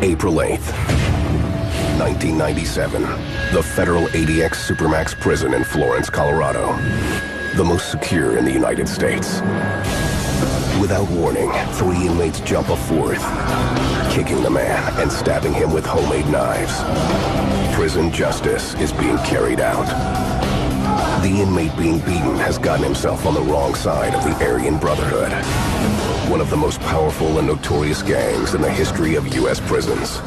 April 8th, 1997, the federal ADX Supermax prison in Florence, Colorado, the most secure in the United States. Without warning, 3 inmates jump a fourth, kicking the man and stabbing him with homemade knives. Prison justice is being carried out. The inmate being beaten has gotten himself on the wrong side of the Aryan Brotherhood, one of the most powerful and notorious gangs in the history of U.S. prisons.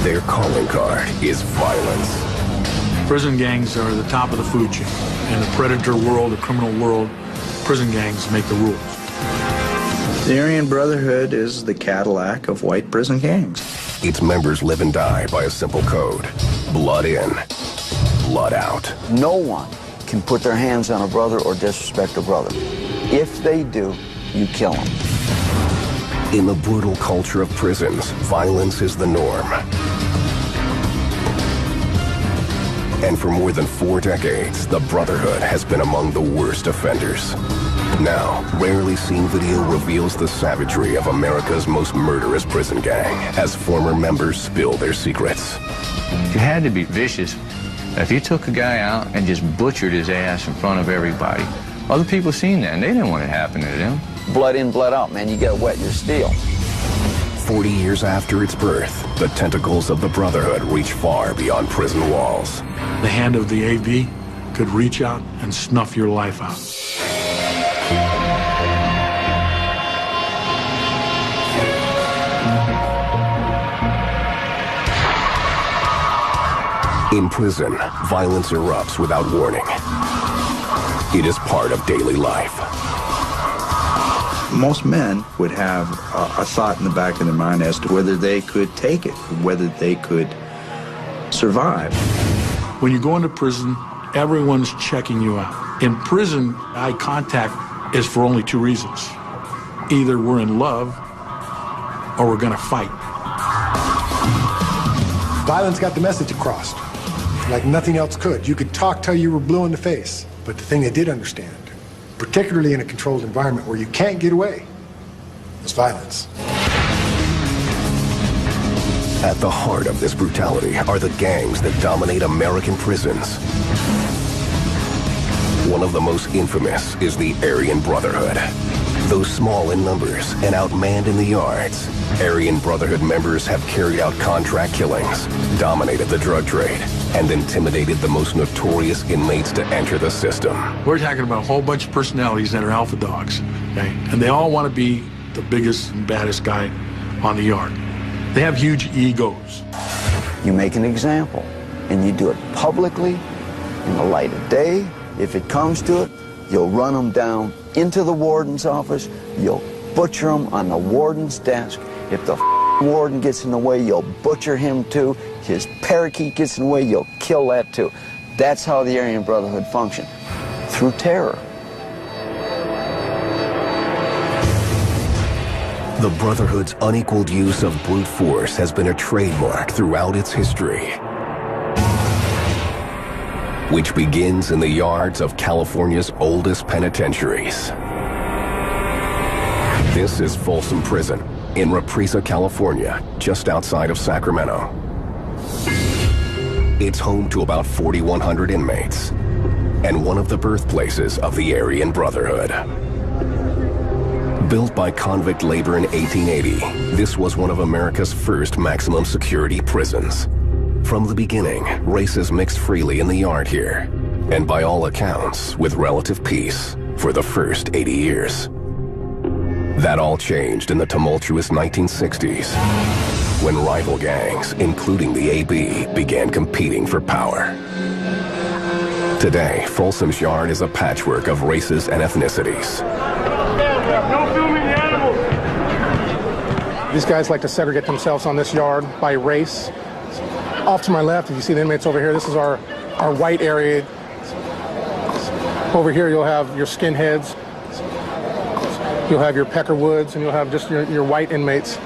Their calling card is violence. Prison gangs are the top of the food chain. In the predator world, the criminal world, prison gangs make the rules. The Aryan Brotherhood is the Cadillac of white prison gangs. Its members live and die by a simple code: blood in, blood out. No one can put their hands on a brother or disrespect a brother. If they do, you kill them. In the brutal culture of prisons, violence is the norm. And for more than 4 decades, the Brotherhood has been among the worst offenders. Now, rarely seen video reveals the savagery of America's most murderous prison gang as former members spill their secrets. You had to be vicious. If you took a guy out and just butchered his ass in front of everybody, other people seen that and they didn't want it happening to them. Blood in, blood out, man. You gotta wet your steel. 40 years after its birth, the tentacles of the Brotherhood reach far beyond prison walls. The hand of the AV could reach out and snuff your life out. In prison, violence erupts without warning. It is part of daily life. Most men would have a thought in the back of their mind as to whether they could take it, whether they could survive. When you go into prison, everyone's checking you out. In prison, eye contact is for only 2 reasons. Either we're in love or we're gonna fight. Violence got the message across like nothing else could. You could talk till you were blue in the face, but the thing they did understand, particularly in a controlled environment where you can't get away, is violence. At the heart of this brutality are the gangs that dominate American prisons. One of the most infamous is the Aryan Brotherhood. Though small in numbers and outmanned in the yards, Aryan Brotherhood members have carried out contract killings, dominated the drug trade, and intimidated the most notorious inmates to enter the system. We're talking about a whole bunch of personalities that are alpha dogs, okay? And they all want to be the biggest and baddest guy on the yard. They have huge egos. You make an example, and you do it publicly, in the light of day. If it comes to it, you'll run them down into the warden's office, you'll butcher them on the warden's desk. If the warden gets in the way, you'll butcher him too. His parakeet gets in the way, you'll kill that too. That's how the Aryan Brotherhood functions, through terror. The Brotherhood's unequaled use of brute force has been a trademark throughout its history, which begins in the yards of California's oldest penitentiaries. This is Folsom Prison in Represa, California, just outside of Sacramento. It's home to about 4,100 inmates and one of the birthplaces of the Aryan Brotherhood. Built by convict labor in 1880, this was one of America's first maximum security prisons. From the beginning, races mixed freely in the yard here, and by all accounts, with relative peace for the first 80 years. That all changed in the tumultuous 1960s, when rival gangs, including the AB, began competing for power. Today, Folsom's yard is a patchwork of races and ethnicities. No filming the animals! These guys like to segregate themselves on this yard by race. Off to my left, if you see the inmates over here, this is our white area. Over here, you'll have your skinheads. You'll have your peckerwoods, and you'll have just your white inmates.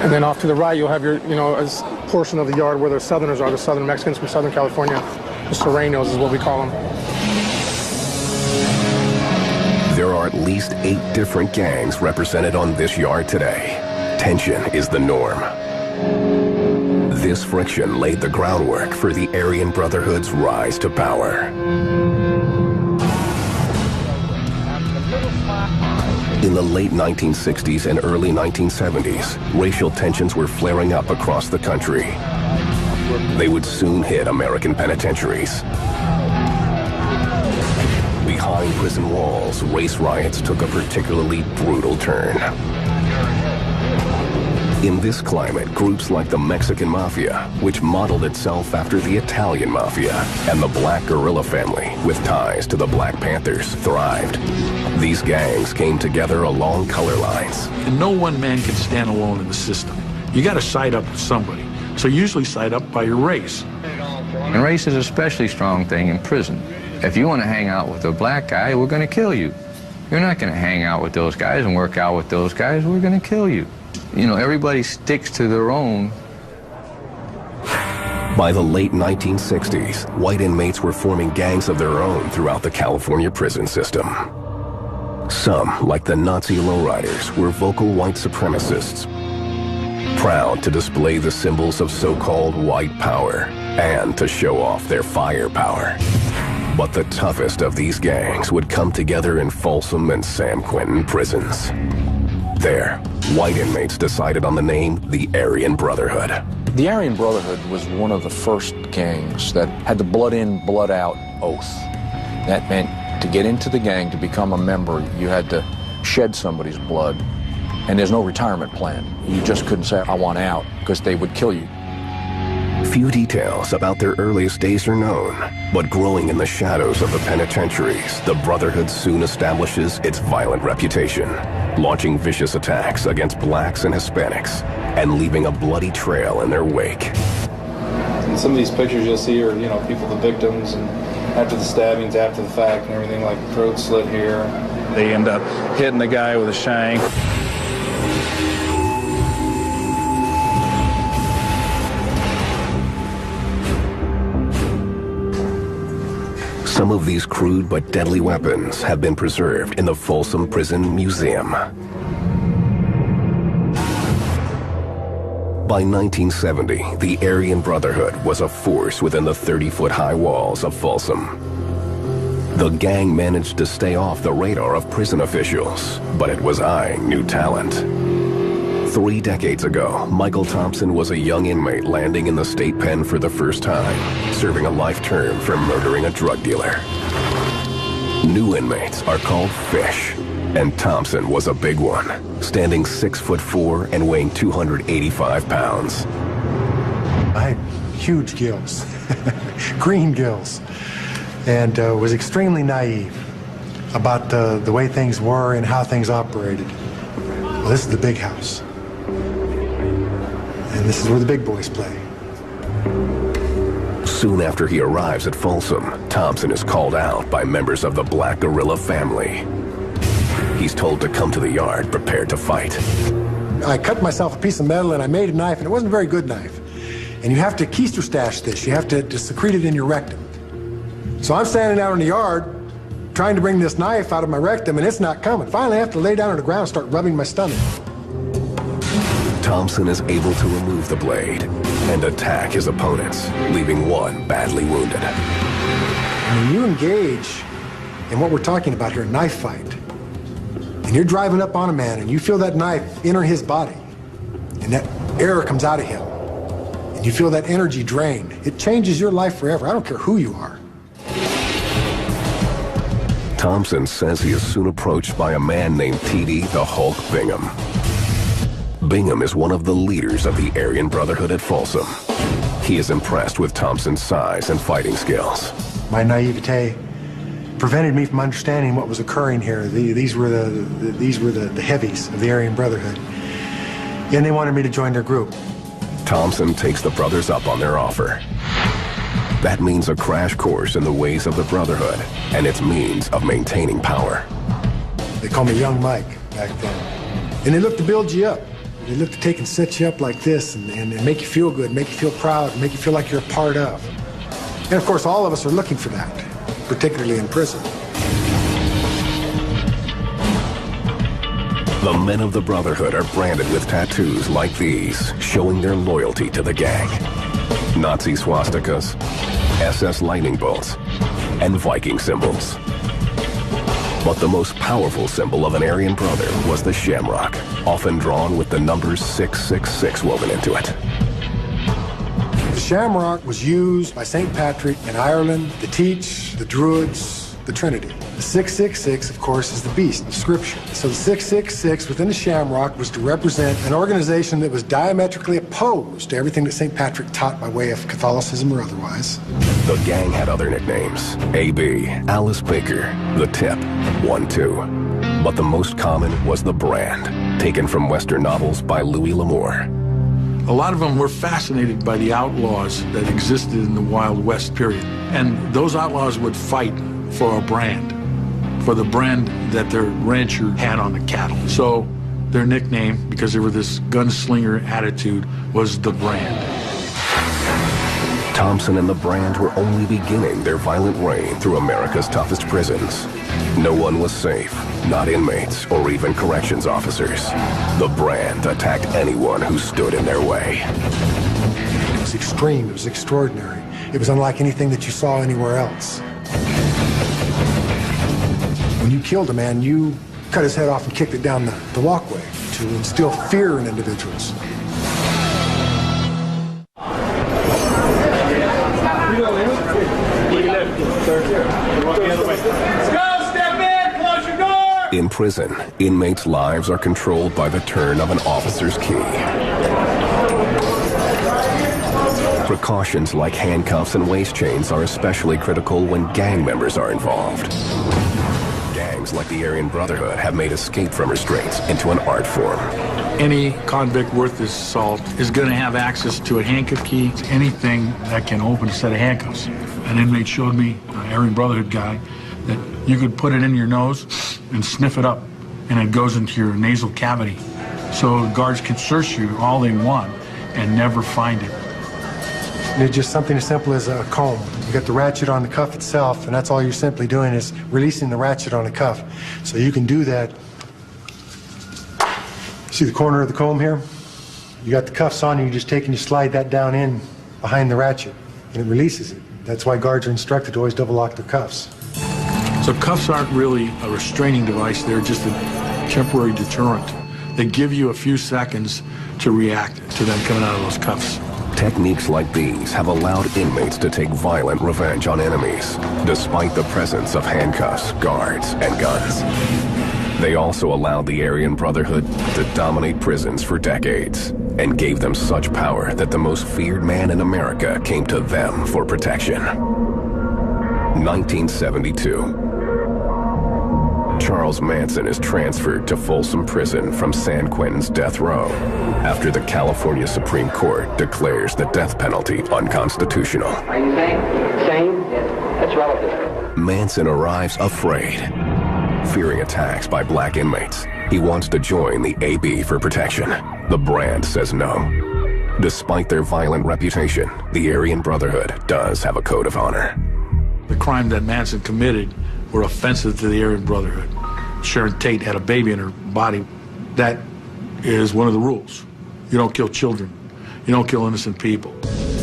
And then off to the right, you'll have your, a portion of the yard where the Southerners are, the Southern Mexicans from Southern California. The Serranos is what we call them. There are at least 8 different gangs represented on this yard today. tension is the norm. This friction laid the groundwork for the Aryan Brotherhood's rise to power. In the late 1960s and early 1970s, racial tensions were flaring up across the country. They would soon hit American penitentiaries. Behind prison walls, race riots took a particularly brutal turn. In this climate, groups like the Mexican Mafia, which modeled itself after the Italian Mafia, and the Black Guerrilla family, with ties to the Black Panthers, thrived. These gangs came together along color lines. And no one man can stand alone in the system. You got to side up with somebody. So usually side up by your race. And race is an especially strong thing in prison. If you want to hang out with a black guy, we're going to kill you. You're not going to hang out with those guys and work out with those guys, we're going to kill you. You know, everybody sticks to their own. By the late 1960s, white inmates were forming gangs of their own throughout the California prison system. Some, like the Nazi lowriders, were vocal white supremacists, proud to display the symbols of so-called white power and to show off their firepower. But the toughest of these gangs would come together in Folsom and San Quentin prisons. There, white inmates decided on the name the Aryan Brotherhood. The Aryan Brotherhood was one of the first gangs that had the blood in, blood out oath. That meant to get into the gang, to become a member, you had to shed somebody's blood. And there's no retirement plan. You just couldn't say, I want out, because they would kill you. Few details about their earliest days are known, but growing in the shadows of the penitentiaries, the Brotherhood soon establishes its violent reputation, launching vicious attacks against blacks and Hispanics, and leaving a bloody trail in their wake. And some of these pictures you'll see are, you know, people, the victims, and after the stabbings, after the fact, and everything, like throat slit here. They end up hitting the guy with a shank. Some of these crude but deadly weapons have been preserved in the Folsom Prison Museum. By 1970, the Aryan Brotherhood was a force within the 30-foot-high walls of Folsom. The gang managed to stay off the radar of prison officials, but it was eyeing new talent. 3 decades ago, Michael Thompson was a young inmate landing in the state pen for the first time, serving a life term for murdering a drug dealer. New inmates are called fish, and Thompson was a big one, standing 6'4" and weighing 285 pounds. I had huge gills, green gills, and was extremely naive about the way things were and how things operated. Well, this is the big house. And this is where the big boys play. Soon after he arrives at Folsom, Thompson is called out by members of the Black Guerrilla family. He's told to come to the yard prepared to fight. I cut myself a piece of metal and I made a knife, and it wasn't a very good knife. And you have to keister stash this. You have to secrete it in your rectum. So I'm standing out in the yard trying to bring this knife out of my rectum, and it's not coming. Finally, I have to lay down on the ground and start rubbing my stomach. Thompson is able to remove the blade and attack his opponents, leaving one badly wounded. When you engage in what we're talking about here, a knife fight, and you're driving up on a man and you feel that knife enter his body, and that air comes out of him, and you feel that energy drain, it changes your life forever. I don't care who you are. Thompson says he is soon approached by a man named T.D. the Hulk Bingham. Bingham is one of the leaders of the Aryan Brotherhood at Folsom. He is impressed with Thompson's size and fighting skills. My naivete prevented me from understanding what was occurring here. These were the heavies of the Aryan Brotherhood, and they wanted me to join their group. Thompson takes the brothers up on their offer. That means a crash course in the ways of the Brotherhood and its means of maintaining power. They called me Young Mike back then. And they look to build you up. They look to take and set you up like this and make you feel good, make you feel proud, and make you feel like you're a part of. And of course, all of us are looking for that, particularly in prison. The men of the Brotherhood are branded with tattoos like these, showing their loyalty to the gang. Nazi swastikas, SS lightning bolts, and Viking symbols. But the most powerful symbol of an Aryan brother was the shamrock, often drawn with the numbers 666 woven into it. The shamrock was used by St. Patrick in Ireland to teach the Druids the Trinity. The 666, of course, is the beast of Scripture. So the 666 within the shamrock was to represent an organization that was diametrically opposed to everything that St. Patrick taught by way of Catholicism or otherwise. The gang had other nicknames: AB, Alice Baker, The Tip, 1-2. But the most common was the brand, taken from Western novels by Louis L'Amour. A lot of them were fascinated by the outlaws that existed in the Wild West period. And those outlaws would fight for a brand, for the brand that their rancher had on the cattle. So their nickname, because they were this gunslinger attitude, was the brand. Thompson and the brand were only beginning their violent reign through America's toughest prisons. No one was safe, not inmates or even corrections officers. The brand attacked anyone who stood in their way. It was extreme, it was extraordinary. It was unlike anything that you saw anywhere else. When you killed a man, you cut his head off and kicked it down the walkway to instill fear in individuals. In prison, inmates' lives are controlled by the turn of an officer's key. Precautions like handcuffs and waist chains are especially critical when gang members are involved. Gangs like the Aryan Brotherhood have made escape from restraints into an art form. Any convict worth his salt is going to have access to a handcuff key, anything that can open a set of handcuffs. An inmate showed me, an Aryan Brotherhood guy, that you could put it in your nose and sniff it up, and it goes into your nasal cavity. So guards can search you all they want and never find it. It's just something as simple as a comb. You got the ratchet on the cuff itself, and that's all you're simply doing is releasing the ratchet on the cuff. So you can do that. See the corner of the comb here? You got the cuffs on, and you just take and you slide that down in behind the ratchet, and it releases it. That's why guards are instructed to always double lock their cuffs. So cuffs aren't really a restraining device, they're just a temporary deterrent. They give you a few seconds to react to them coming out of those cuffs. Techniques like these have allowed inmates to take violent revenge on enemies, despite the presence of handcuffs, guards, and guns. They also allowed the Aryan Brotherhood to dominate prisons for decades, and gave them such power that the most feared man in America came to them for protection. 1972. Charles Manson is transferred to Folsom Prison from San Quentin's death row after the California Supreme Court declares the death penalty unconstitutional. Are you sane? Yes. That's relative. Manson arrives afraid, fearing attacks by black inmates. He wants to join the AB for protection. The brand says no. Despite their violent reputation, the Aryan Brotherhood does have a code of honor. The crime that Manson committed were offensive to the Aryan Brotherhood. Sharon Tate had a baby in her body. That is one of the rules. You don't kill children. You don't kill innocent people.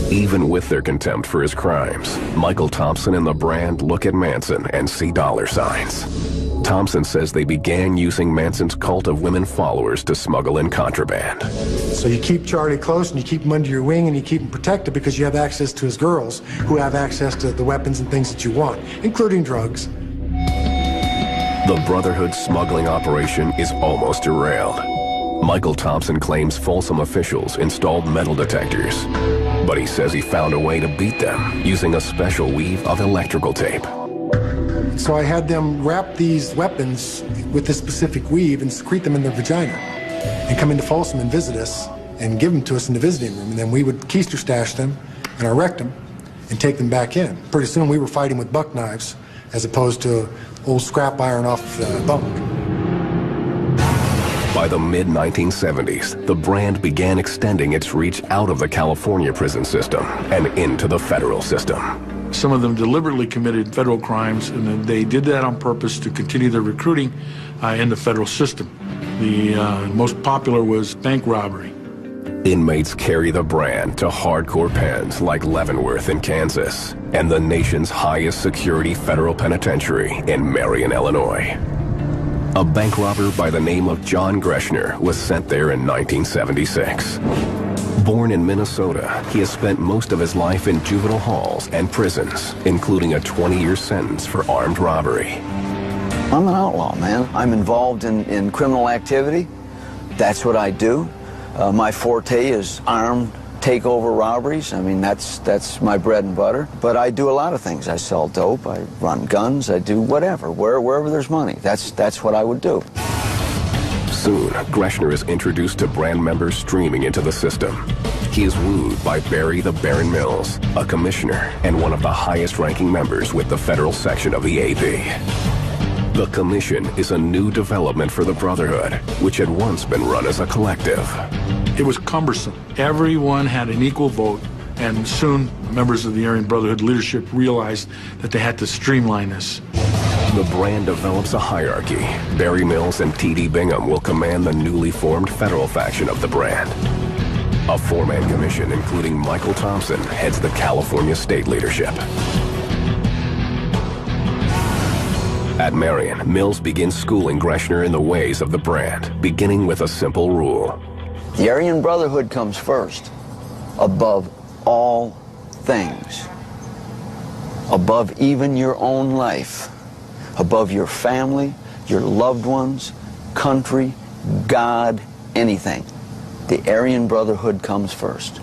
Even with their contempt for his crimes, Michael Thompson and the brand look at Manson and see dollar signs. Thompson says they began using Manson's cult of women followers to smuggle in contraband. So you keep Charlie close and you keep him under your wing and you keep him protected because you have access to his girls who have access to the weapons and things that you want, including drugs. The Brotherhood's smuggling operation is almost derailed. Michael Thompson claims Folsom officials installed metal detectors, but he says he found a way to beat them using a special weave of electrical tape. So I had them wrap these weapons with this specific weave and secrete them in their vagina and come into Folsom and visit us and give them to us in the visiting room. And then we would keister stash them and erect them and take them back in. Pretty soon we were fighting with buck knives as opposed to old scrap iron off the bunk. By the mid-1970s, the brand began extending its reach out of the California prison system and into the federal system. Some of them deliberately committed federal crimes, and then they did that on purpose to continue their recruiting in the federal system. The most popular was bank robbery. Inmates carry the brand to hardcore pens like Leavenworth in Kansas and the nation's highest security federal penitentiary in Marion, Illinois. A bank robber by the name of John Greshner was sent there in 1976. Born in Minnesota, he has spent most of his life in juvenile halls and prisons, including a 20-year sentence for armed robbery. I'm an outlaw, man. I'm involved in criminal activity. That's what I do. My forte is armed takeover robberies. I mean, that's my bread and butter. But I do a lot of things. I sell dope, I run guns, I do whatever. Wherever there's money, that's what I would do. Soon, Greshner is introduced to brand members streaming into the system. He is wooed by Barry the Baron Mills, a commissioner and one of the highest-ranking members with the federal section of the AB. The commission is a new development for the Brotherhood, which had once been run as a collective. It was cumbersome. Everyone had an equal vote, and soon members of the Aryan Brotherhood leadership realized that they had to streamline this. The brand develops a hierarchy. Barry Mills and T.D. Bingham will command the newly formed federal faction of the brand. A four-man commission, including Michael Thompson, heads the California state leadership. At Marion, Mills begins schooling Greshner in the ways of the brand, beginning with a simple rule. The Aryan Brotherhood comes first, above all things, above even your own life, above your family, your loved ones, country, God, anything. The Aryan Brotherhood comes first.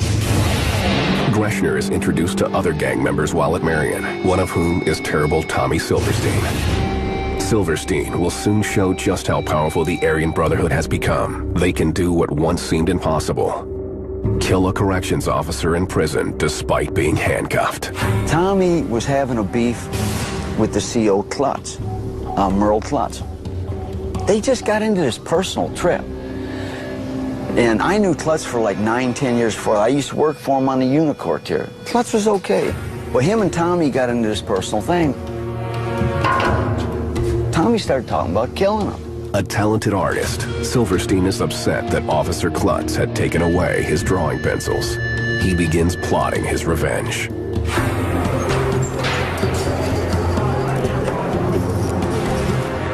Greshner is introduced to other gang members while at Marion, one of whom is terrible Tommy Silverstein. Silverstein will soon show just how powerful the Aryan Brotherhood has become. They can do what once seemed impossible. Kill a corrections officer in prison despite being handcuffed. Tommy was having a beef with the CO Klutz, Merle Klutz. They just got into this personal trip. And I knew Klutz for like 9-10 years before. I used to work for him on the Unicorp here. Klutz was okay. But him and Tommy got into this personal thing. Tommy started talking about killing him. A talented artist, Silverstein is upset that Officer Klutz had taken away his drawing pencils. He begins plotting his revenge.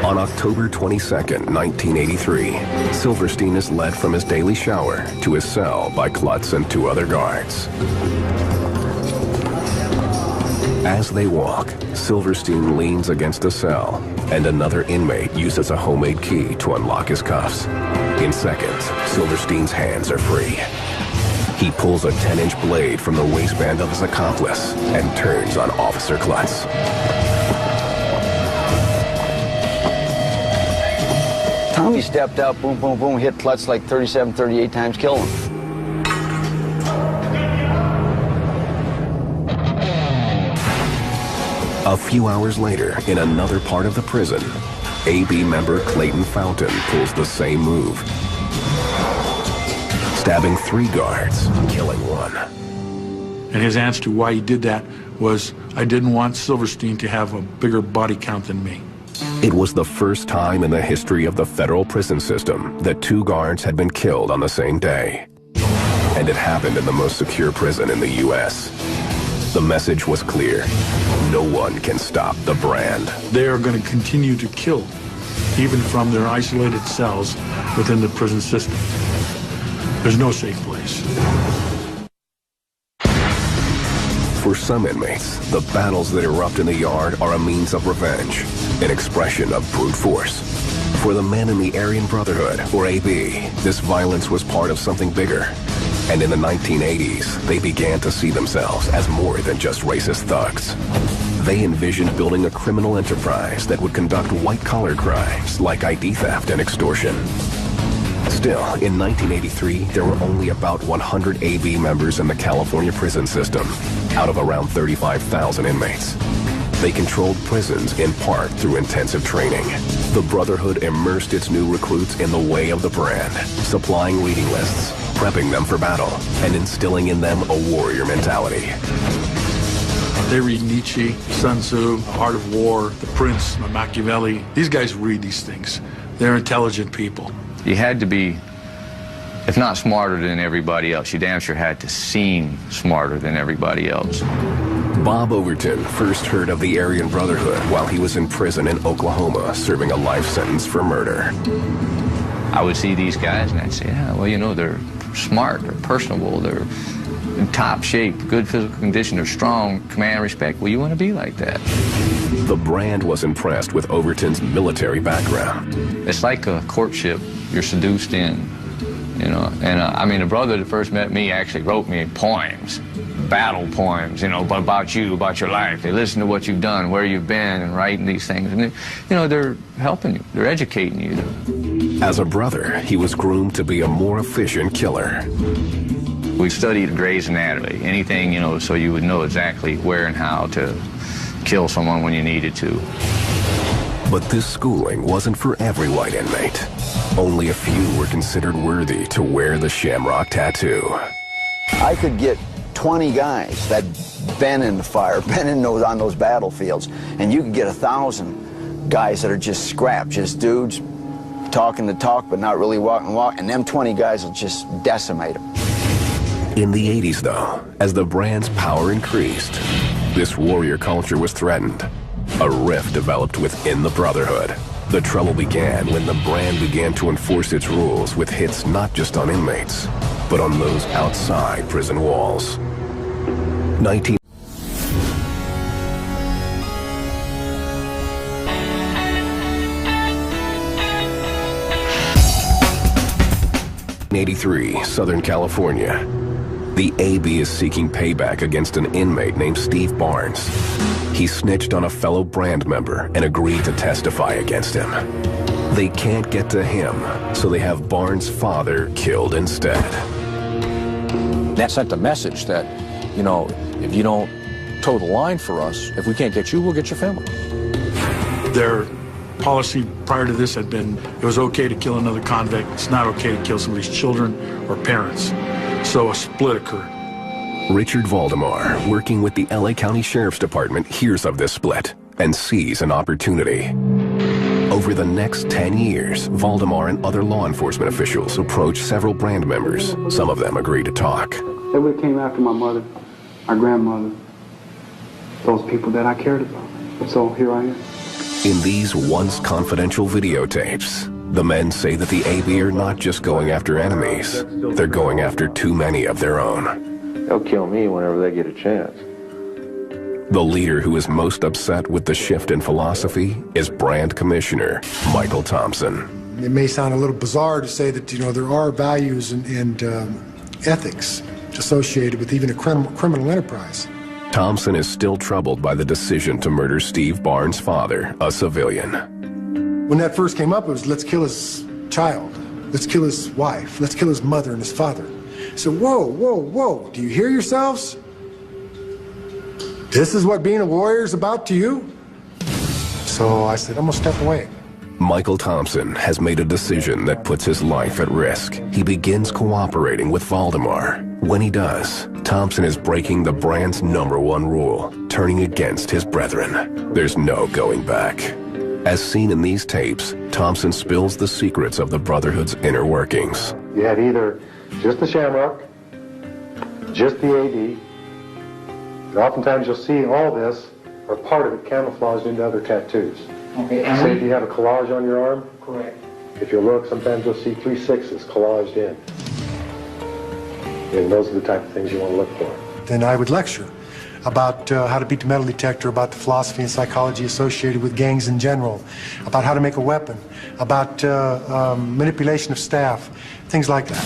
On October 22nd, 1983, Silverstein is led from his daily shower to his cell by Klutz and two other guards. As they walk, Silverstein leans against a cell, and another inmate uses a homemade key to unlock his cuffs. In seconds, Silverstein's hands are free. He pulls a 10-inch blade from the waistband of his accomplice and turns on Officer Klutz. Tommy stepped out, boom, boom, boom, hit Klutz like 37, 38 times, killed him. A few hours later, in another part of the prison, AB member Clayton Fountain pulls the same move, stabbing 3 guards, killing 1. And his answer to why he did that was, I didn't want Silverstein to have a bigger body count than me. It was the first time in the history of the federal prison system that 2 guards had been killed on the same day. And it happened in the most secure prison in the U.S. The message was clear. No one can stop the brand. They are going to continue to kill, even from their isolated cells within the prison system. There's no safe place. For some inmates, the battles that erupt in the yard are a means of revenge, an expression of brute force. For the men in the Aryan Brotherhood, or AB, this violence was part of something bigger. And in the 1980s, they began to see themselves as more than just racist thugs. They envisioned building a criminal enterprise that would conduct white-collar crimes like ID theft and extortion. Still, in 1983, there were only about 100 AB members in the California prison system, out of around 35,000 inmates. They controlled prisons in part through intensive training. The Brotherhood immersed its new recruits in the way of the brand, supplying reading lists, prepping them for battle, and instilling in them a warrior mentality. They read Nietzsche, Sun Tzu, The Art of War, The Prince, Machiavelli. These guys read these things. They're intelligent people. You had to be, if not smarter than everybody else, you damn sure had to seem smarter than everybody else. Bob Overton first heard of the Aryan Brotherhood while he was in prison in Oklahoma, serving a life sentence for murder. I would see these guys and I'd say, yeah, well, you know, they're smart, they're personable, they're in top shape, good physical condition, they're strong, command respect. Well, you want to be like that. The Brand was impressed with Overton's military background. It's like a courtship you're seduced in, you know. And I mean, the brother that first met me actually wrote me poems, battle poems, you know, about you, about your life. They listen to what you've done, where you've been, and writing these things. And, you know, they're helping you, they're educating you. As a brother, he was groomed to be a more efficient killer. We studied Gray's Anatomy, anything, you know, so you would know exactly where and how to kill someone when you needed to. But this schooling wasn't for every white inmate. Only a few were considered worthy to wear the shamrock tattoo. I could get 20 guys that been in the fire, been on those battlefields, and you could get 1,000 guys that are just scrap, just dudes talking the talk but not really walking the walk, and them 20 guys will just decimate them. In the 80s, though, as the Brand's power increased, this warrior culture was threatened. A rift developed within the Brotherhood. The trouble began when the Brand began to enforce its rules with hits not just on inmates, but on those outside prison walls. 1983, Southern California. The AB is seeking payback against an inmate named Steve Barnes. He snitched on a fellow Brand member and agreed to testify against him. They can't get to him, so they have Barnes' father killed instead. That sent a message that, you know, if you don't toe the line for us, if we can't get you, we'll get your family. Their policy prior to this had been, it was okay to kill another convict. It's not okay to kill somebody's children or parents. So a split occurred. Richard Valdemar, working with the LA County Sheriff's Department, hears of this split and sees an opportunity. Over the next 10 years, Valdemar and other law enforcement officials approach several Brand members. Some of them agree to talk. They would have came after my mother, my grandmother, those people that I cared about. And so here I am. In these once confidential videotapes, the men say that the AB are not just going after enemies, they're going after too many of their own. They'll kill me whenever they get a chance. The leader who is most upset with the shift in philosophy is Brand Commissioner Michael Thompson. It may sound a little bizarre to say that, you know, there are values and ethics associated with even a criminal enterprise. Thompson is still troubled by the decision to murder Steve Barnes' father, a civilian. When that first came up, it was, let's kill his child, let's kill his wife, let's kill his mother and his father. So, whoa, whoa, whoa, do you hear yourselves? This is what being a warrior is about to you? So I said, I'm gonna step away. Michael Thompson has made a decision that puts his life at risk. He begins cooperating with Valdemar. When he does, Thompson is breaking the Brand's #1 rule, turning against his brethren. There's no going back. As seen in these tapes, Thompson spills the secrets of the Brotherhood's inner workings. You had either just the Shamrock, just the AD, and oftentimes you'll see all this, or part of it, camouflaged into other tattoos. Okay, Say if you have a collage on your arm, correct. if you look, sometimes you'll see 3 6s collaged in. And those are the type of things you want to look for. Then I would lecture about how to beat the metal detector, about the philosophy and psychology associated with gangs in general, about how to make a weapon, about manipulation of staff, things like that.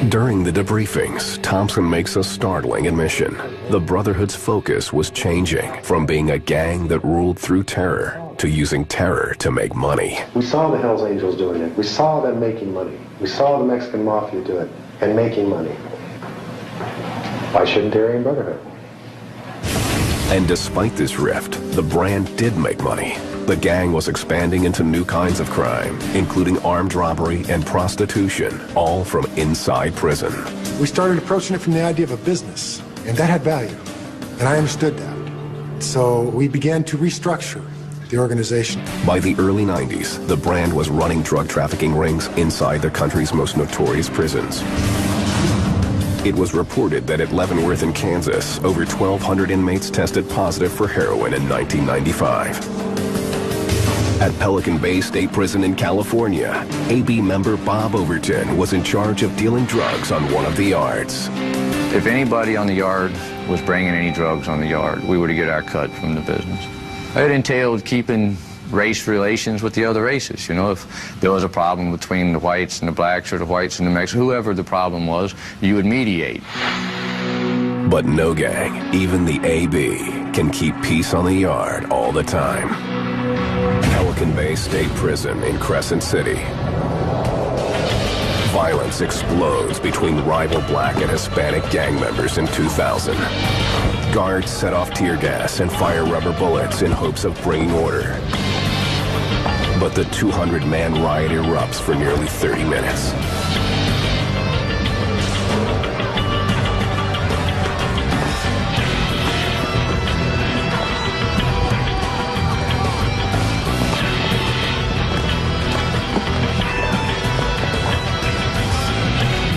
During the debriefings, Thompson makes a startling admission. The Brotherhood's focus was changing from being a gang that ruled through terror to using terror to make money. We saw the Hells Angels doing it. We saw them making money. We saw the Mexican Mafia do it and making money. Why shouldn't the Aryan Brotherhood? And despite this rift, the Brand did make money. The gang was expanding into new kinds of crime, including armed robbery and prostitution, all from inside prison. We started approaching it from the idea of a business, and that had value, and I understood that. So we began to restructure the organization. By the early 90s, the brand was running drug trafficking rings inside the country's most notorious prisons. It was reported that at Leavenworth in Kansas, over 1,200 inmates tested positive for heroin in 1995. At Pelican Bay State Prison in California, AB member Bob Overton was in charge of dealing drugs on one of the yards. If anybody on the yard was bringing any drugs on the yard, we were to get our cut from the business. It entailed keeping race relations with the other races. You know, if there was a problem between the whites and the blacks or the whites and the Mexicans, whoever the problem was, you would mediate. But no gang, even the AB, can keep peace on the yard all the time. Pelican Bay State Prison in Crescent City. Violence explodes between rival black and Hispanic gang members in 2000. Guards set off tear gas and fire rubber bullets in hopes of bringing order. But the 200-man riot erupts for nearly 30 minutes.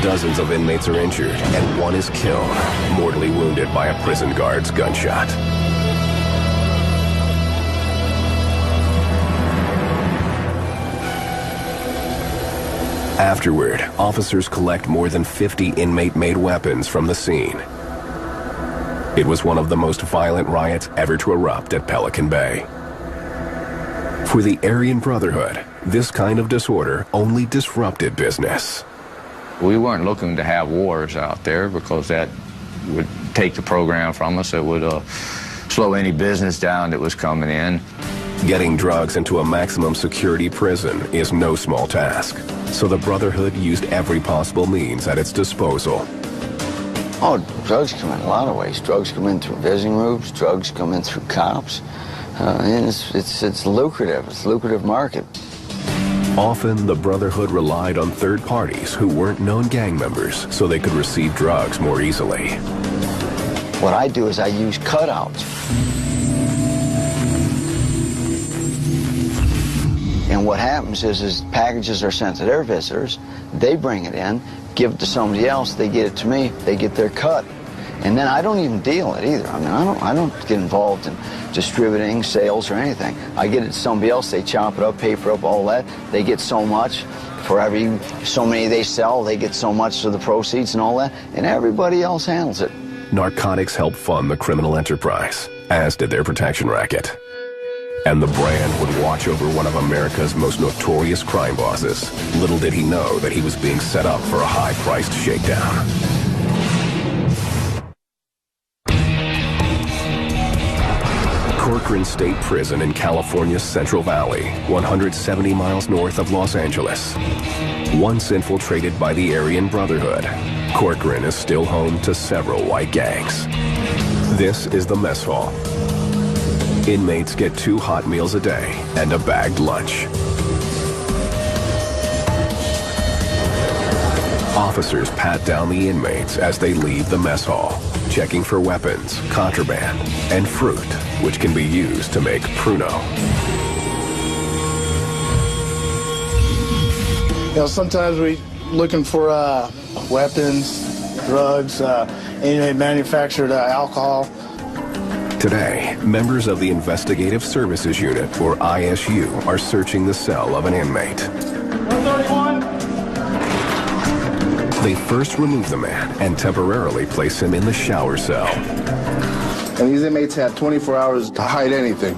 Dozens of inmates are injured, and one is killed, mortally wounded by a prison guard's gunshot. Afterward, officers collect more than 50 inmate-made weapons from the scene. It was one of the most violent riots ever to erupt at Pelican Bay. For the Aryan Brotherhood, this kind of disorder only disrupted business. We weren't looking to have wars out there because that would take the program from us. It would slow any business down that was coming in. Getting drugs into a maximum security prison is no small task, so the Brotherhood used every possible means at its disposal. Oh, drugs come in a lot of ways. Drugs come in through visiting rooms, drugs come in through cops, and it's lucrative. It's a lucrative market. Often, the Brotherhood relied on third parties who weren't known gang members so they could receive drugs more easily. What I do is I use cutouts. And what happens is packages are sent to their visitors, they bring it in, give it to somebody else, they get it to me, they get their cut. And then I don't even deal it either. I mean, I don't get involved in distributing, sales, or anything. I get it to somebody else, they chop it up, paper up, all that. They get so much. For every so many they sell, they get so much of the proceeds and all that. And everybody else handles it. Narcotics helped fund the criminal enterprise, as did their protection racket. And the brand would watch over one of America's most notorious crime bosses. Little did he know that he was being set up for a high-priced shakedown. Corcoran State Prison in California's Central Valley, 170 miles north of Los Angeles. Once infiltrated by the Aryan Brotherhood, Corcoran is still home to several white gangs. This is the mess hall. Inmates get 2 hot meals a day and a bagged lunch. Officers pat down the inmates as they leave the mess hall, checking for weapons, contraband, and fruit, which can be used to make pruno. You know, sometimes we looking for weapons, drugs, inmate manufactured alcohol. Today, members of the Investigative Services Unit, or ISU, are searching the cell of an inmate. 131. They first remove the man and temporarily place him in the shower cell. And these inmates had 24 hours to hide anything.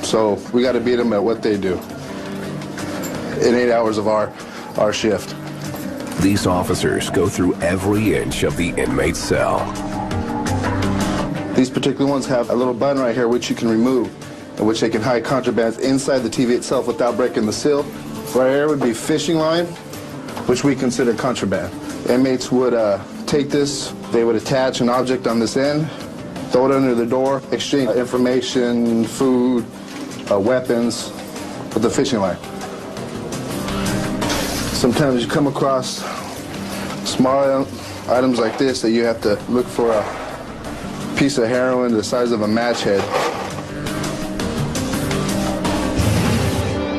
So we got to beat them at what they do in 8 hours of our shift. These officers go through every inch of the inmate's cell. These particular ones have a little button right here which you can remove, in which they can hide contrabands inside the TV itself without breaking the seal. Right here would be fishing line, which we consider contraband. Inmates would take this, they would attach an object on this end, throw it under the door, exchange information, food, weapons with the fishing line. Sometimes you come across small items like this that you have to look for a piece of heroin the size of a match head.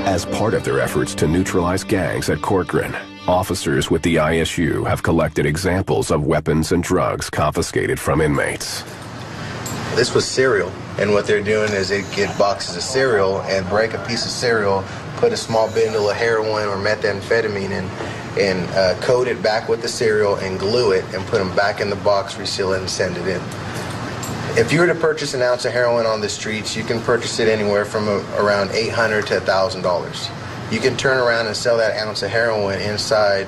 As part of their efforts to neutralize gangs at Corcoran, officers with the ISU have collected examples of weapons and drugs confiscated from inmates. This was cereal, and what they're doing is they get boxes of cereal and break a piece of cereal, put a small bundle of heroin or methamphetamine in, and coat it back with the cereal and glue it and put them back in the box, reseal it, and send it in. If you were to purchase an ounce of heroin on the streets, you can purchase it anywhere from around $800 to $1,000. You can turn around and sell that ounce of heroin inside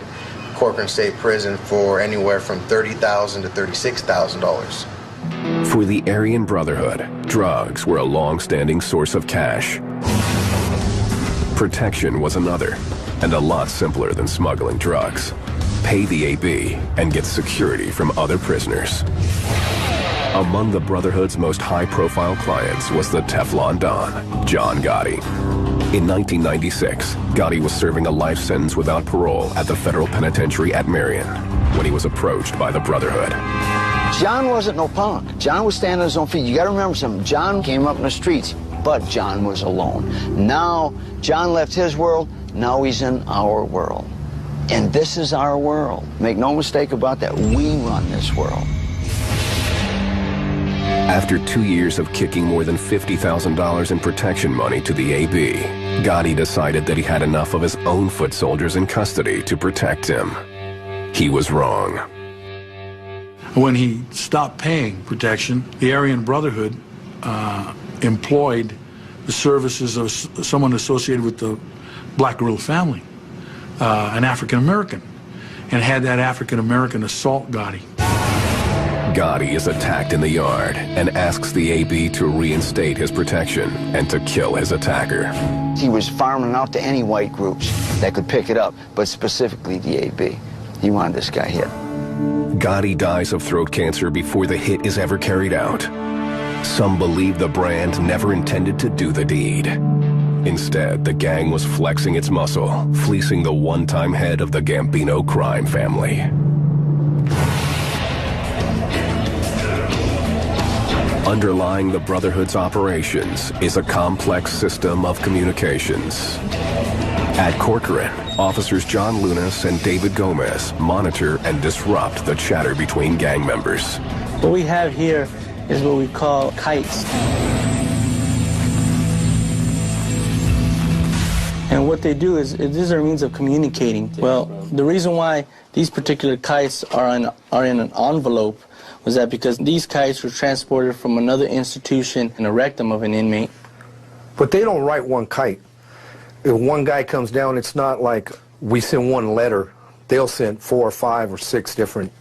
Corcoran State Prison for anywhere from $30,000 to $36,000. For the Aryan Brotherhood, drugs were a long-standing source of cash. Protection was another, and a lot simpler than smuggling drugs. Pay the AB and get security from other prisoners. Among the Brotherhood's most high-profile clients was the Teflon Don, John Gotti. In 1996, Gotti was serving a life sentence without parole at the federal penitentiary at Marion when he was approached by the Brotherhood. John wasn't no punk. John was standing on his own feet. You gotta remember something. John came up in the streets, but John was alone. Now, John left his world, now he's in our world. And this is our world. Make no mistake about that. We run this world. After 2 years of kicking more than $50,000 in protection money to the AB, Gotti decided that he had enough of his own foot soldiers in custody to protect him. He was wrong. When he stopped paying protection, the Aryan Brotherhood employed the services of someone associated with the Black Guerrilla family, an African-American, and had that African-American assault Gotti. Gotti is attacked in the yard and asks the AB to reinstate his protection and to kill his attacker. He was farming out to any white groups that could pick it up, but specifically the AB. He wanted this guy hit. Gotti dies of throat cancer before the hit is ever carried out. Some believe the brand never intended to do the deed. Instead, the gang was flexing its muscle, fleecing the one-time head of the Gambino crime family. Underlying the Brotherhood's operations is a complex system of communications. At Corcoran, officers John Lunas and David Gomez monitor and disrupt the chatter between gang members. What we have here is what we call kites. And what they do is, these are means of communicating. Well, the reason why these particular kites are in an envelope was that because these kites were transported from another institution in a rectum of an inmate. But they don't write one kite. If one guy comes down, it's not like we send one letter. They'll send 4 or 5 or 6 different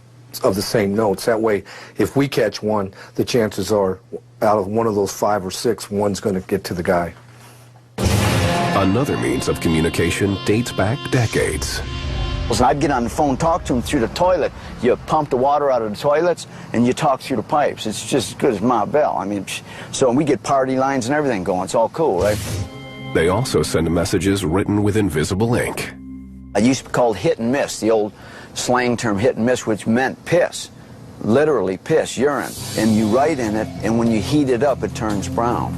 of the same notes. That way, if we catch one, the chances are out of one of those 5 or 6, one's going to get to the guy. Another means of communication dates back decades. So I'd get on the phone, talk to him through the toilet. You pump the water out of the toilets, and you talk through the pipes. It's just as good as Ma Bell. I mean, so we get party lines and everything going. It's all cool, right? They also send messages written with invisible ink. I used to be called hit and miss, the old slang term hit and miss, which meant piss. Literally piss, urine. And you write in it, and when you heat it up, it turns brown.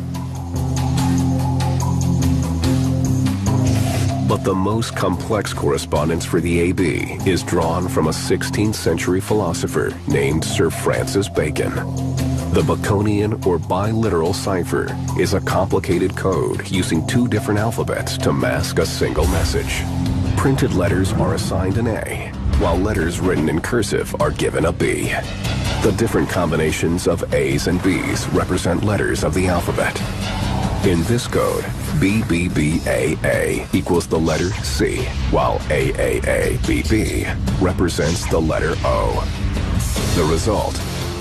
But the most complex correspondence for the AB is drawn from a 16th century philosopher named Sir Francis Bacon. The Baconian or biliteral cipher is a complicated code using 2 different alphabets to mask a single message. Printed letters are assigned an A, while letters written in cursive are given a B. The different combinations of A's and B's represent letters of the alphabet. In this code, BBBAA equals the letter C, while AAABB represents the letter O. The result,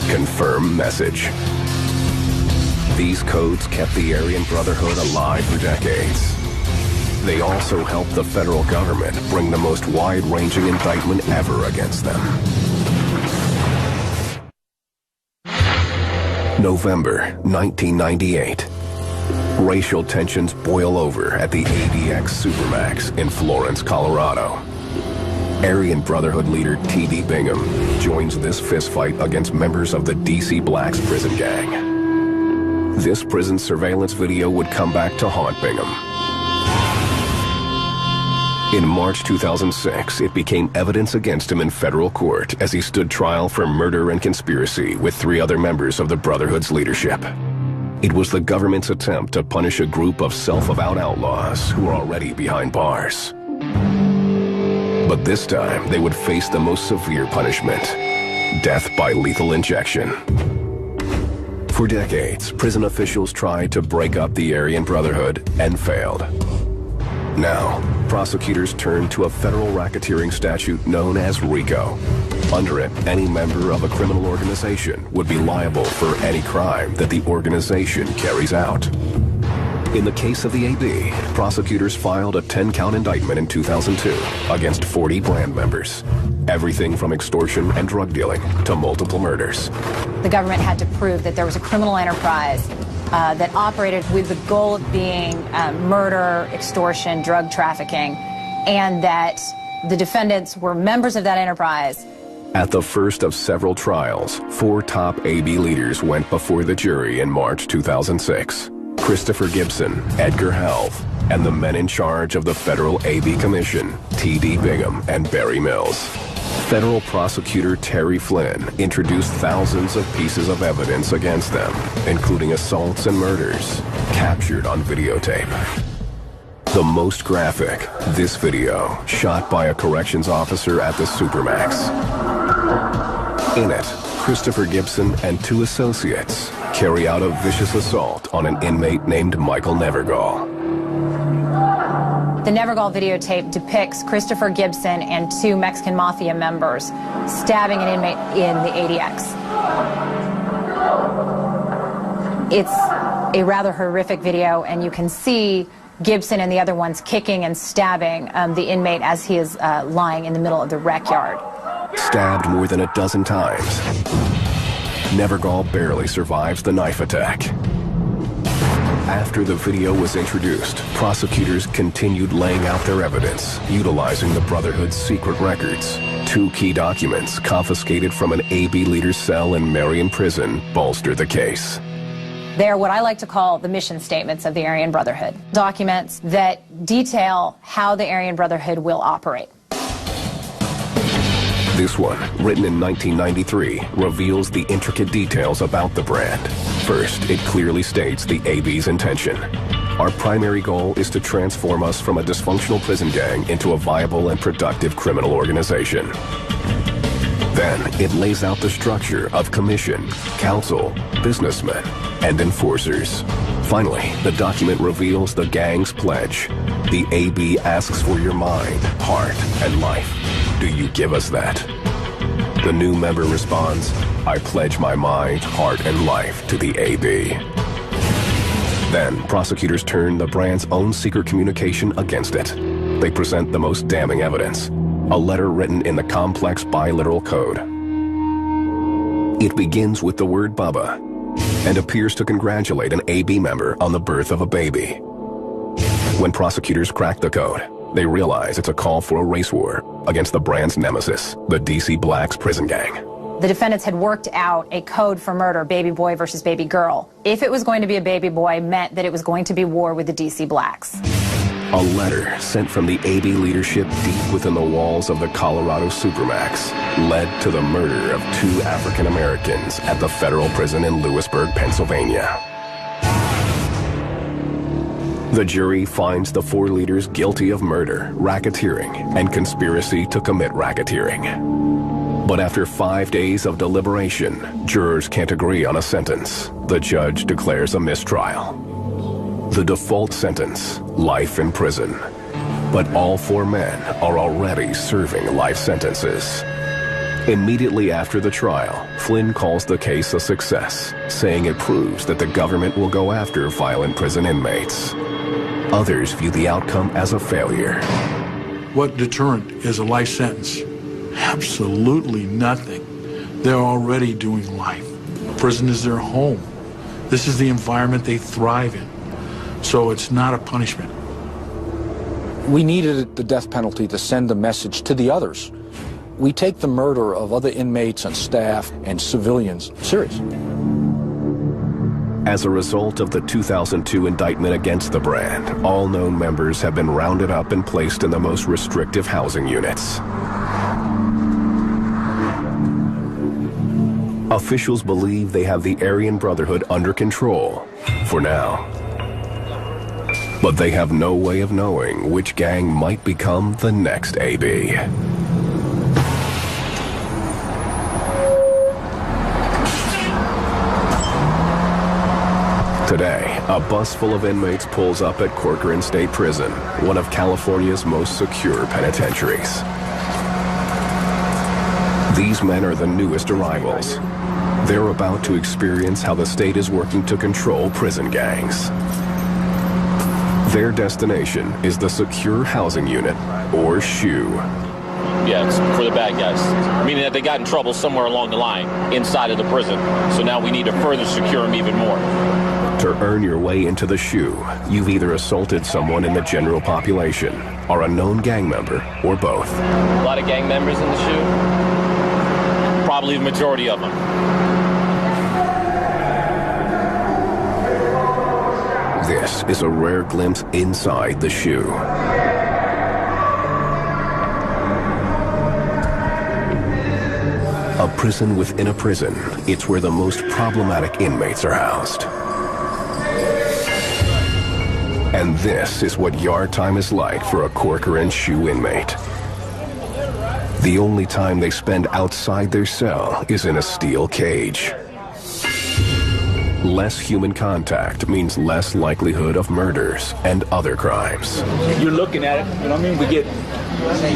confirm message. These codes kept the Aryan Brotherhood alive for decades. They also helped the federal government bring the most wide-ranging indictment ever against them. November 1998. Racial tensions boil over at the ADX Supermax in Florence, Colorado. Aryan Brotherhood leader T.D. Bingham joins this fistfight against members of the D.C. Blacks prison gang. This prison surveillance video would come back to haunt Bingham. In March 2006, it became evidence against him in federal court as he stood trial for murder and conspiracy with 3 other members of the Brotherhood's leadership. It was the government's attempt to punish a group of self-avowed outlaws who were already behind bars. But this time, they would face the most severe punishment: death by lethal injection. For decades, prison officials tried to break up the Aryan Brotherhood and failed. Now, prosecutors turned to a federal racketeering statute known as RICO. Under it, any member of a criminal organization would be liable for any crime that the organization carries out. In the case of the AB, prosecutors filed a 10-count indictment in 2002 against 40 brand members. Everything from extortion and drug dealing to multiple murders. The government had to prove that there was a criminal enterprise that operated with the goal of being murder, extortion, drug trafficking, and that the defendants were members of that enterprise. At the first of several trials, 4 top AB leaders went before the jury in March 2006. Christopher Gibson, Edgar Helve, and the men in charge of the Federal AB Commission, T.D. Bingham and Barry Mills. Federal prosecutor Terry Flynn introduced thousands of pieces of evidence against them, including assaults and murders, captured on videotape. The most graphic, this video, shot by a corrections officer at the Supermax. In it, Christopher Gibson and 2 associates carry out a vicious assault on an inmate named Michael Nevergall. The Nevergall videotape depicts Christopher Gibson and 2 Mexican Mafia members stabbing an inmate in the ADX. It's a rather horrific video, and you can see Gibson and the other ones kicking and stabbing the inmate as he is lying in the middle of the rec yard. Stabbed more than a dozen times, Nevergall barely survives the knife attack. After the video was introduced, prosecutors continued laying out their evidence, utilizing the Brotherhood's secret records. 2 key documents confiscated from an AB leader's cell in Marion Prison bolster the case. They're what I like to call the mission statements of the Aryan Brotherhood. Documents that detail how the Aryan Brotherhood will operate. This one, written in 1993, reveals the intricate details about the brand. First, it clearly states the AB's intention. Our primary goal is to transform us from a dysfunctional prison gang into a viable and productive criminal organization. Then, it lays out the structure of commission, council, businessmen, and enforcers. Finally, the document reveals the gang's pledge. The AB asks for your mind, heart, and life. Do you give us that? The new member responds, I pledge my mind, heart, and life to the AB. Then, prosecutors turn the brand's own secret communication against it. They present the most damning evidence, a letter written in the complex biliteral code. It begins with the word Bubba and appears to congratulate an AB member on the birth of a baby. When prosecutors crack the code, they realize it's a call for a race war against the brand's nemesis, the DC Blacks prison gang. The defendants had worked out a code for murder, baby boy versus baby girl. If it was going to be a baby boy, meant that it was going to be war with the DC Blacks. A letter sent from the AB leadership deep within the walls of the Colorado Supermax led to the murder of 2 African Americans at the federal prison in Lewisburg, Pennsylvania. The jury finds the 4 leaders guilty of murder, racketeering, and conspiracy to commit racketeering. But after 5 days of deliberation, jurors can't agree on a sentence. The judge declares a mistrial. The default sentence, life in prison. But all 4 men are already serving life sentences. Immediately after the trial, Flynn calls the case a success, saying it proves that the government will go after violent prison inmates. Others view the outcome as a failure. What deterrent is a life sentence? Absolutely nothing. They're already doing life. Prison is their home. This is the environment they thrive in. So it's not a punishment. We needed the death penalty to send a message to the others. We take the murder of other inmates and staff and civilians serious. As a result of the 2002 indictment against the brand, all known members have been rounded up and placed in the most restrictive housing units. Officials believe they have the Aryan Brotherhood under control, for now. But they have no way of knowing which gang might become the next AB. Today, a bus full of inmates pulls up at Corcoran State Prison, one of California's most secure penitentiaries. These men are the newest arrivals. They're about to experience how the state is working to control prison gangs. Their destination is the Secure Housing Unit, or SHU. Yeah, it's for the bad guys, meaning that they got in trouble somewhere along the line inside of the prison. So now we need to further secure them even more. To earn your way into the SHU, you've either assaulted someone in the general population, are a known gang member, or both. A lot of gang members in the SHU? Probably the majority of them. This is a rare glimpse inside the SHU. A prison within a prison, it's where the most problematic inmates are housed. And this is what yard time is like for a Corcoran SHU inmate. The only time they spend outside their cell is in a steel cage. Less human contact means less likelihood of murders and other crimes. You're looking at it, you know what I mean? We get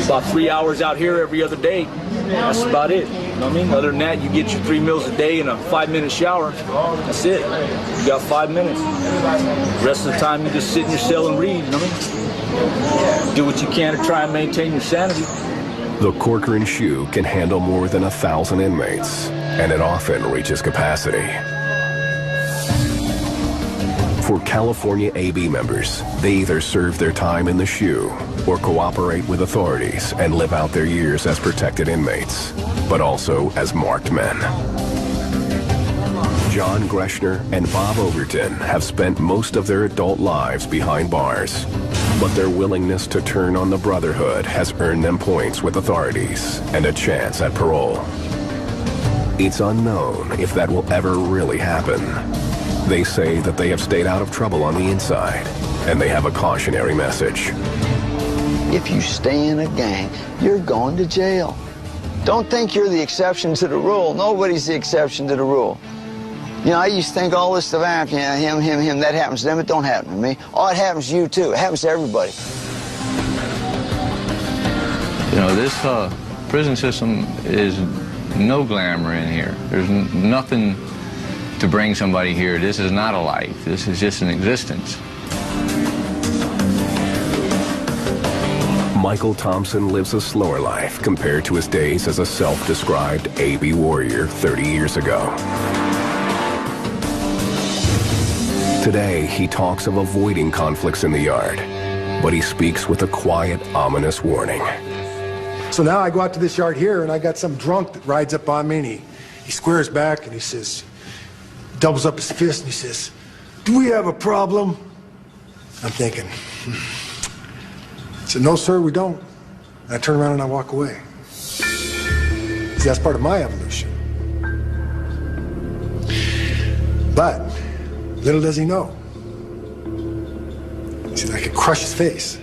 about 3 hours out here every other day. That's about it, you know what I mean? Other than that, you get your 3 meals a day and a 5-minute shower. That's it. You got 5 minutes. The rest of the time, you just sit in your cell and read, you know what I mean? Do what you can to try and maintain your sanity. The Corcoran SHU can handle more than 1,000 inmates, and it often reaches capacity. For California AB members, they either serve their time in the SHU or cooperate with authorities and live out their years as protected inmates, but also as marked men. John Greshner and Bob Overton have spent most of their adult lives behind bars, but their willingness to turn on the Brotherhood has earned them points with authorities and a chance at parole. It's unknown if that will ever really happen. They say that they have stayed out of trouble on the inside, and they have a cautionary message. If you stay in a gang, you're going to jail. Don't think you're the exception to the rule. Nobody's the exception to the rule. You know, I used to think all this stuff, yeah, him, that happens to them. It don't happen to me. Oh, it happens to you, too. It happens to everybody. You know, this prison system is no glamour in here. There's nothing to bring somebody here. This is not a life. This is just an existence. Michael Thompson lives a slower life compared to his days as a self-described AB warrior 30 years ago. Today, he talks of avoiding conflicts in the yard, but he speaks with a quiet, ominous warning. So now I go out to this yard here, and I got some drunk that rides up on me, and he squares back, and he says, doubles up his fist, and he says, "Do we have a problem?" I'm thinking, I said, "No, sir, we don't." And I turn around and I walk away. See, that's part of my evolution. But little does he know. See, I could crush his face.